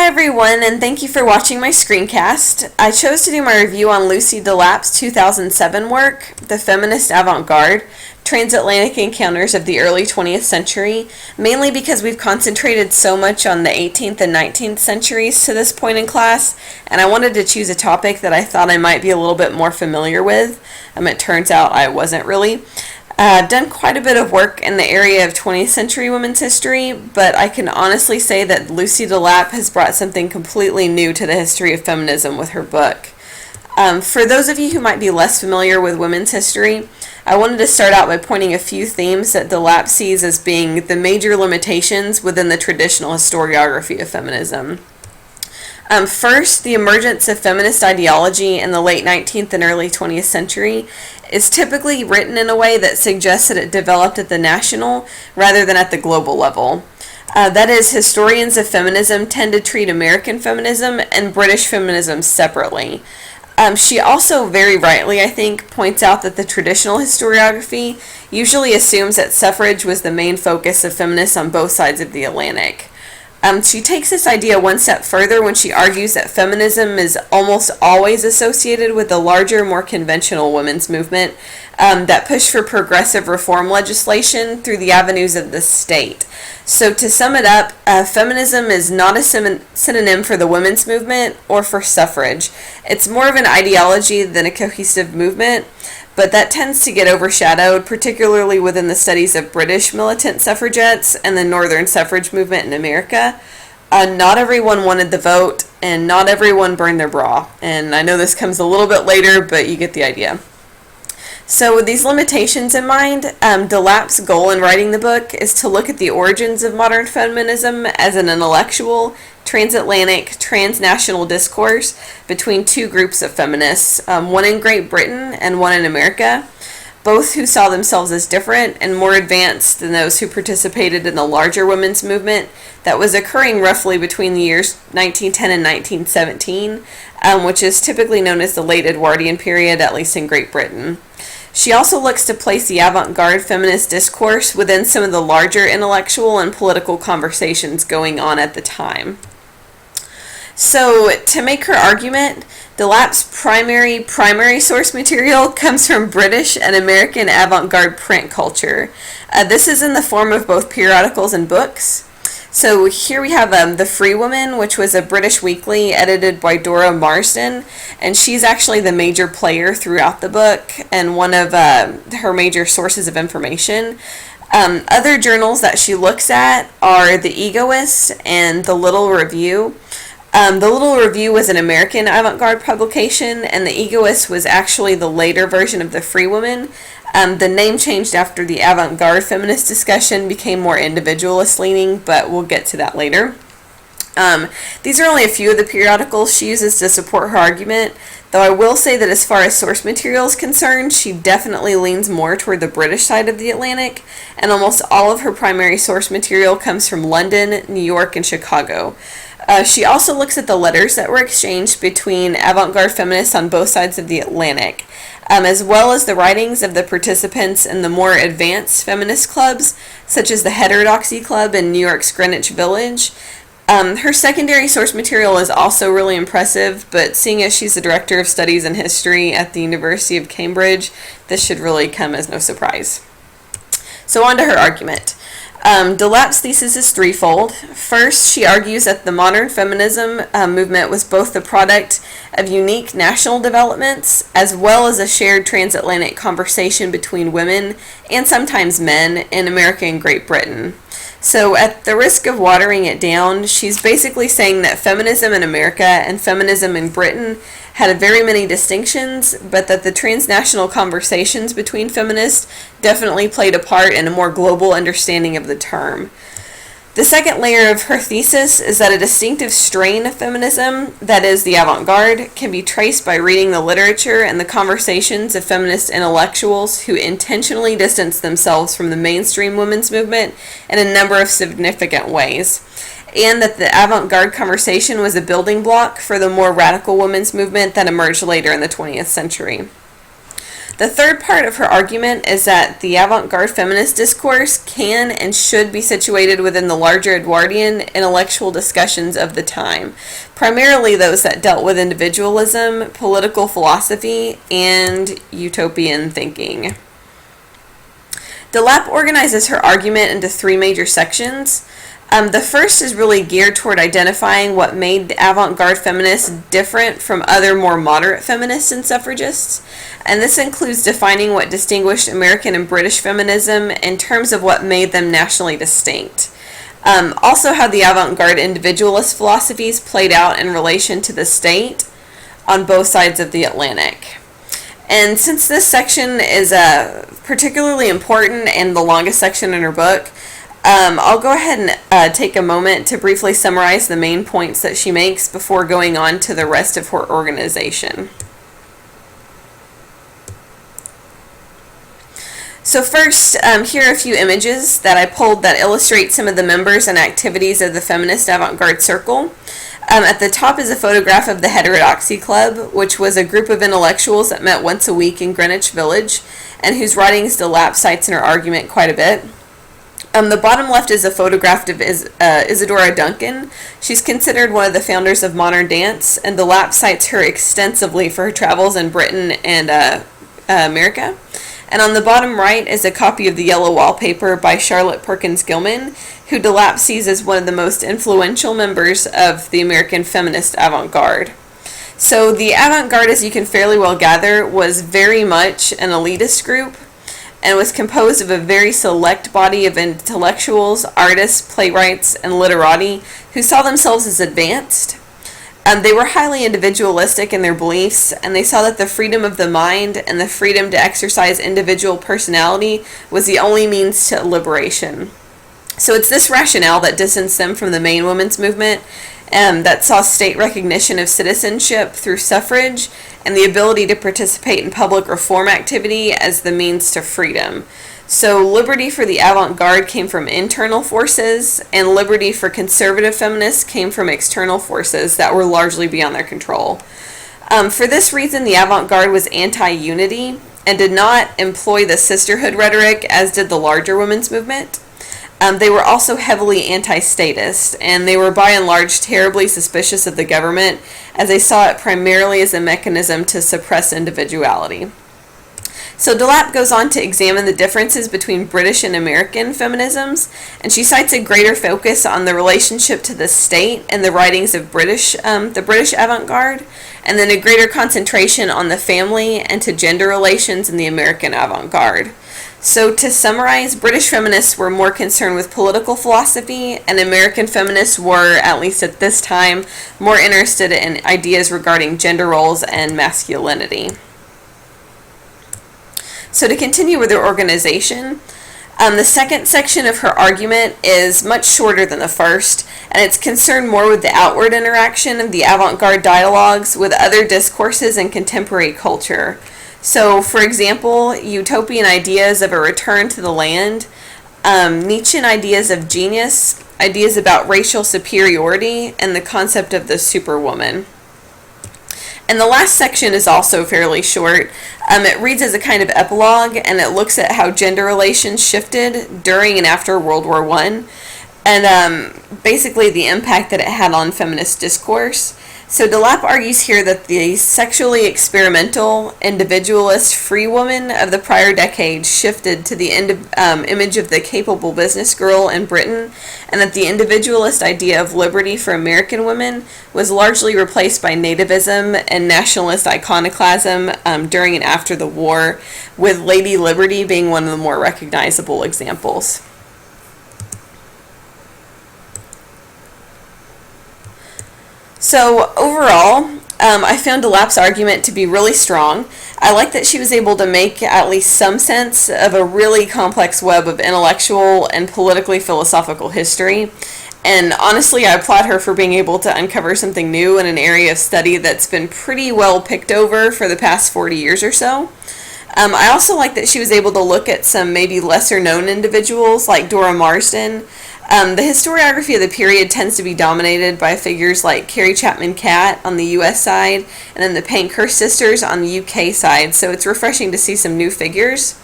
everyone, and thank you for watching my screencast. I chose to do my review on Lucy Delap's 2007 work, The Feminist Avant-Garde, Transatlantic Encounters of the Early 20th Century, mainly because we've concentrated so much on the 18th and 19th centuries to this point in class, and I wanted to choose a topic that I thought I might be a little bit more familiar with. It turns out I wasn't really. I've done quite a bit of work in the area of 20th century women's history, but I can honestly say that Lucy Delap has brought something completely new to the history of feminism with her book. For those of you who might be less familiar with women's history, I wanted to start out by pointing a few themes that Delap sees as being the major limitations within the traditional historiography of feminism. First, the emergence of feminist ideology in the late 19th and early 20th century is typically written in a way that suggests that it developed at the national rather than at the global level. That is, historians of feminism tend to treat American feminism and British feminism separately. She also very rightly, I think, points out that the traditional historiography usually assumes that suffrage was the main focus of feminists on both sides of the Atlantic. She takes this idea one step further when she argues that feminism is almost always associated with the larger, more conventional women's movement that pushed for progressive reform legislation through the avenues of the state. So to sum it up, feminism is not a synonym for the women's movement or for suffrage. It's more of an ideology than a cohesive movement, but that tends to get overshadowed, particularly within the studies of British militant suffragettes and the Northern suffrage movement in America. Not everyone wanted the vote, and not everyone burned their bra. And I know this comes a little bit later, but you get the idea. So with these limitations in mind, Delap's goal in writing the book is to look at the origins of modern feminism as an intellectual, transatlantic, transnational discourse between two groups of feminists, one in Great Britain and one in America, both who saw themselves as different and more advanced than those who participated in the larger women's movement that was occurring roughly between the years 1910 and 1917, which is typically known as the late Edwardian period, at least in Great Britain. She also looks to place the avant-garde feminist discourse within some of the larger intellectual and political conversations going on at the time. So, to make her argument, Delap's primary source material comes from British and American avant-garde print culture. This is in the form of both periodicals and books. So here we have The Free Woman, which was a British weekly edited by Dora Marsden, and she's actually the major player throughout the book and one of her major sources of information. Other journals that she looks at are The Egoist and The Little Review. The Little Review was an American avant-garde publication, and The Egoist was actually the later version of The Free Woman. The name changed after the avant-garde feminist discussion became more individualist-leaning, but we'll get to that later. These are only a few of the periodicals she uses to support her argument, though I will say that as far as source material is concerned, she definitely leans more toward the British side of the Atlantic, and almost all of her primary source material comes from London, New York, and Chicago. She also looks at the letters that were exchanged between avant-garde feminists on both sides of the Atlantic, as well as the writings of the participants in the more advanced feminist clubs, such as the Heterodoxy Club in New York's Greenwich Village. Her secondary source material is also really impressive, but seeing as she's the director of studies in history at the University of Cambridge, this should really come as no surprise. So on to her argument. Delap's thesis is threefold. First, she argues that the modern feminism movement was both the product of unique national developments as well as a shared transatlantic conversation between women and sometimes men in America and Great Britain. So at the risk of watering it down, she's basically saying that feminism in America and feminism in Britain had very many distinctions, but that the transnational conversations between feminists definitely played a part in a more global understanding of the term. The second layer of her thesis is that a distinctive strain of feminism, that is, the avant-garde, can be traced by reading the literature and the conversations of feminist intellectuals who intentionally distanced themselves from the mainstream women's movement in a number of significant ways, and that the avant-garde conversation was a building block for the more radical women's movement that emerged later in the 20th century. The third part of her argument is that the avant-garde feminist discourse can and should be situated within the larger Edwardian intellectual discussions of the time, primarily those that dealt with individualism, political philosophy, and utopian thinking. Delap organizes her argument into three major sections. The first is really geared toward identifying what made the avant-garde feminists different from other more moderate feminists and suffragists, and this includes defining what distinguished American and British feminism in terms of what made them nationally distinct. Also how the avant-garde individualist philosophies played out in relation to the state on both sides of the Atlantic. And since this section is particularly important and the longest section in her book, I'll go ahead and take a moment to briefly summarize the main points that she makes before going on to the rest of her organization. So first, here are a few images that I pulled that illustrate some of the members and activities of the Feminist Avant-Garde Circle. At the top is a photograph of the Heterodoxy Club, which was a group of intellectuals that met once a week in Greenwich Village, and whose writings Delap cites in her argument quite a bit. The bottom left is a photograph of Isadora Duncan. She's considered one of the founders of modern dance, and Delap cites her extensively for her travels in Britain and America. And on the bottom right is a copy of the Yellow Wallpaper by Charlotte Perkins Gilman, who Delap sees as one of the most influential members of the American feminist avant-garde. So the avant-garde, as you can fairly well gather, was very much an elitist group and was composed of a very select body of intellectuals, artists, playwrights, and literati who saw themselves as advanced. They were highly individualistic in their beliefs, and they saw that the freedom of the mind and the freedom to exercise individual personality was the only means to liberation. So it's this rationale that distanced them from the main women's movement, that saw state recognition of citizenship through suffrage and the ability to participate in public reform activity as the means to freedom. So liberty for the avant-garde came from internal forces, and liberty for conservative feminists came from external forces that were largely beyond their control. For this reason, the avant-garde was anti-unity and did not employ the sisterhood rhetoric as did the larger women's movement. They were also heavily anti-statist, and they were by and large terribly suspicious of the government, as they saw it primarily as a mechanism to suppress individuality. So Delap goes on to examine the differences between British and American feminisms, and she cites a greater focus on the relationship to the state and the writings of the British avant-garde, and then a greater concentration on the family and to gender relations in the American avant-garde. So to summarize, British feminists were more concerned with political philosophy, and American feminists were, at least at this time, more interested in ideas regarding gender roles and masculinity. So to continue with her organization, the second section of her argument is much shorter than the first, and it's concerned more with the outward interaction of the avant-garde dialogues with other discourses in contemporary culture. So, for example, utopian ideas of a return to the land, Nietzschean ideas of genius, ideas about racial superiority, and the concept of the superwoman. And the last section is also fairly short. It reads as a kind of epilogue, and it looks at how gender relations shifted during and after World War I, and basically the impact that it had on feminist discourse. So Delap argues here that the sexually experimental, individualist, free woman of the prior decade shifted to the image of the capable business girl in Britain, and that the individualist idea of liberty for American women was largely replaced by nativism and nationalist iconoclasm during and after the war, with Lady Liberty being one of the more recognizable examples. So overall, I found Delap's argument to be really strong. I like that she was able to make at least some sense of a really complex web of intellectual and politically philosophical history. And honestly, I applaud her for being able to uncover something new in an area of study that's been pretty well picked over for the past 40 years or so. I also like that she was able to look at some maybe lesser known individuals like Dora Marsden, The historiography of the period tends to be dominated by figures like Carrie Chapman Catt on the US side, and then the Pankhurst sisters on the UK side, so it's refreshing to see some new figures.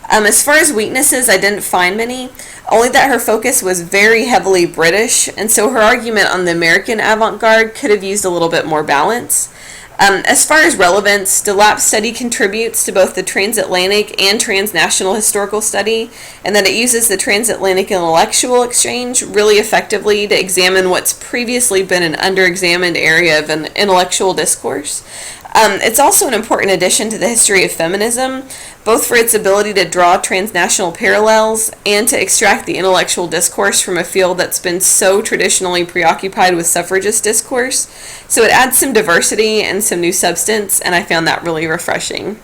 As far as weaknesses, I didn't find many, only that her focus was very heavily British, and so her argument on the American avant-garde could have used a little bit more balance. As far as relevance, Delap's study contributes to both the transatlantic and transnational historical study, and that it uses the transatlantic intellectual exchange really effectively to examine what's previously been an underexamined area of an intellectual discourse. It's also an important addition to the history of feminism, both for its ability to draw transnational parallels and to extract the intellectual discourse from a field that's been so traditionally preoccupied with suffragist discourse. So it adds some diversity and some new substance, and I found that really refreshing.